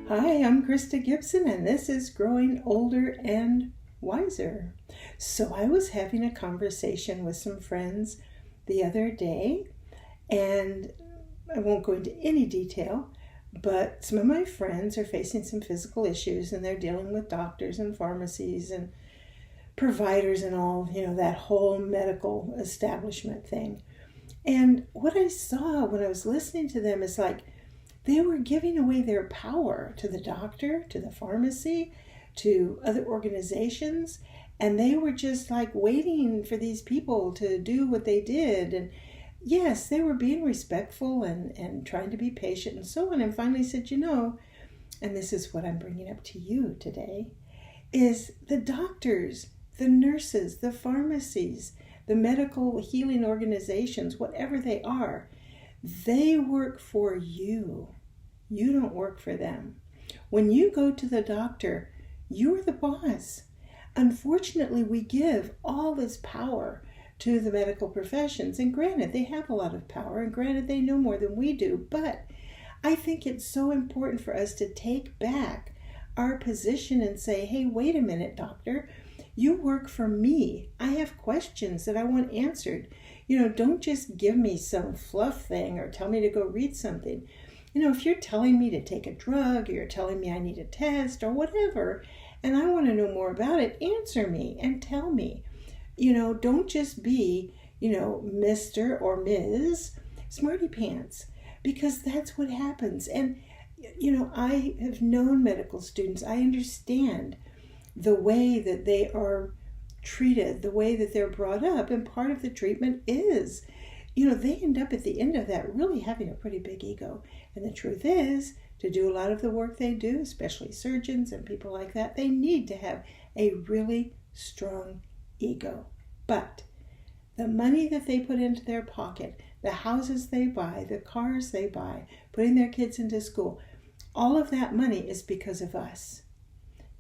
Hi, I'm Krista Gibson, and this is Growing Older and Wiser. So, I was having a conversation with some friends the other day, and I won't go into any detail, but some of my friends are facing some physical issues, and they're dealing with doctors and pharmacies and providers and all, that whole medical establishment thing. And what I saw when I was listening to them is like, they were giving away their power to the doctor, to the pharmacy, to other organizations, and they were just like waiting for these people to do what they did. And yes, they were being respectful and trying to be patient and so on. And finally said, and this is what I'm bringing up to you today, is the doctors, the nurses, the pharmacies, the medical healing organizations, whatever they are, they work for you. You don't work for them. When you go to the doctor, you're the boss. Unfortunately, we give all this power to the medical professions. And granted, they have a lot of power. And granted, they know more than we do. But I think it's so important for us to take back our position and say, hey, wait a minute, doctor. You work for me. I have questions that I want answered. Don't just give me some fluff thing or tell me to go read something. If you're telling me to take a drug or you're telling me I need a test or whatever, and I want to know more about it, answer me and tell me. Don't just be, Mr. or Ms. Smarty Pants, because that's what happens. And, I have known medical students. I understand the way that they are treated, the way that they're brought up, and part of the treatment is, they end up at the end of that really having a pretty big ego. And the truth is, to do a lot of the work they do, especially surgeons and people like that, they need to have a really strong ego. But the money that they put into their pocket, the houses they buy, the cars they buy, putting their kids into school, all of that money is because of us.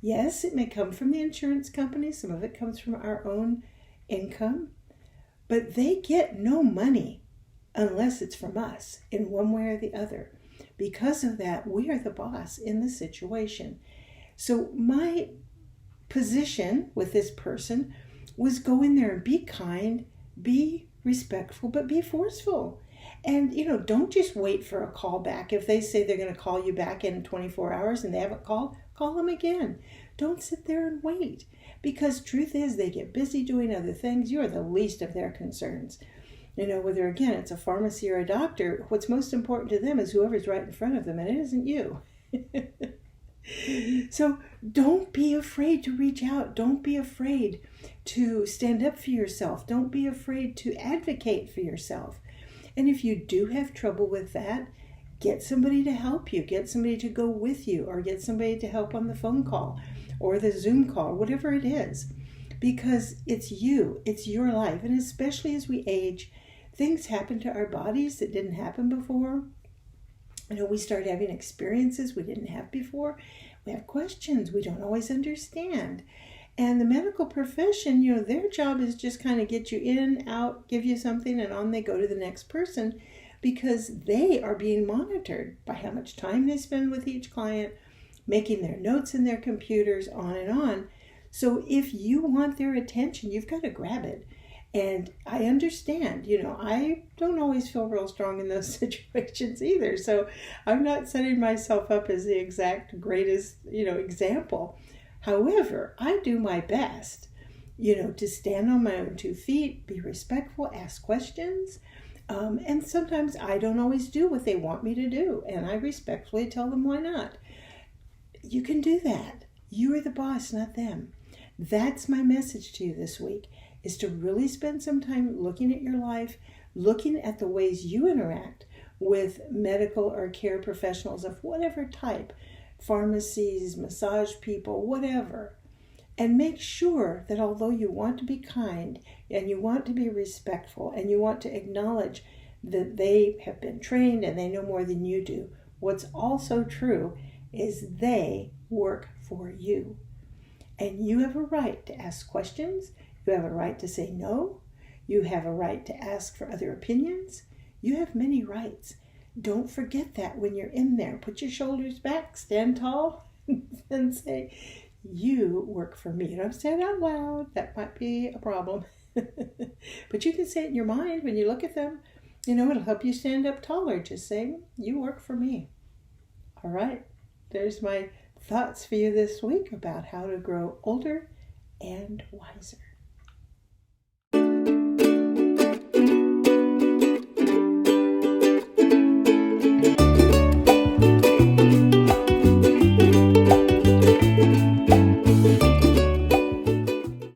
Yes, it may come from the insurance company. Some of it comes from our own income. But they get no money unless it's from us in one way or the other. Because of that, we are the boss in the situation. So my position with this person was go in there and be kind, be respectful, but be forceful. And, don't just wait for a call back. If they say they're going to call you back in 24 hours and they haven't called, call them again. Don't sit there and wait. Because truth is, they get busy doing other things. You're the least of their concerns. Whether, again, it's a pharmacy or a doctor, what's most important to them is whoever's right in front of them, and it isn't you. So don't be afraid to reach out. Don't be afraid to stand up for yourself. Don't be afraid to advocate for yourself. And if you do have trouble with that, get somebody to help you. Get somebody to go with you, or get somebody to help on the phone call or the Zoom call, whatever it is. Because it's you. It's your life. And especially as we age, things happen to our bodies that didn't happen before. We start having experiences we didn't have before. We have questions we don't always understand. And the medical profession, their job is just kind of get you in, out, give you something, and on they go to the next person, because they are being monitored by how much time they spend with each client, making their notes in their computers, on and on. So if you want their attention, you've got to grab it. And I understand, I don't always feel real strong in those situations either. So I'm not setting myself up as the exact greatest, example. However, I do my best, to stand on my own 2 feet, be respectful, ask questions. And sometimes I don't always do what they want me to do. And I respectfully tell them why not. You can do that. You are the boss, not them. That's my message to you this week, is to really spend some time looking at your life, looking at the ways you interact with medical or care professionals of whatever type, pharmacies, massage people, whatever. And make sure that although you want to be kind and you want to be respectful and you want to acknowledge that they have been trained and they know more than you do, what's also true is they work for you. And you have a right to ask questions. You have a right to say no. You have a right to ask for other opinions. You have many rights. don't forget that when you're in there. Put your shoulders back, stand tall, and say, you work for me. You don't say it out loud. That might be a problem. But you can say it in your mind when you look at them. It'll help you stand up taller. Just saying, you work for me. All right. There's my thoughts for you this week about how to grow older and wiser.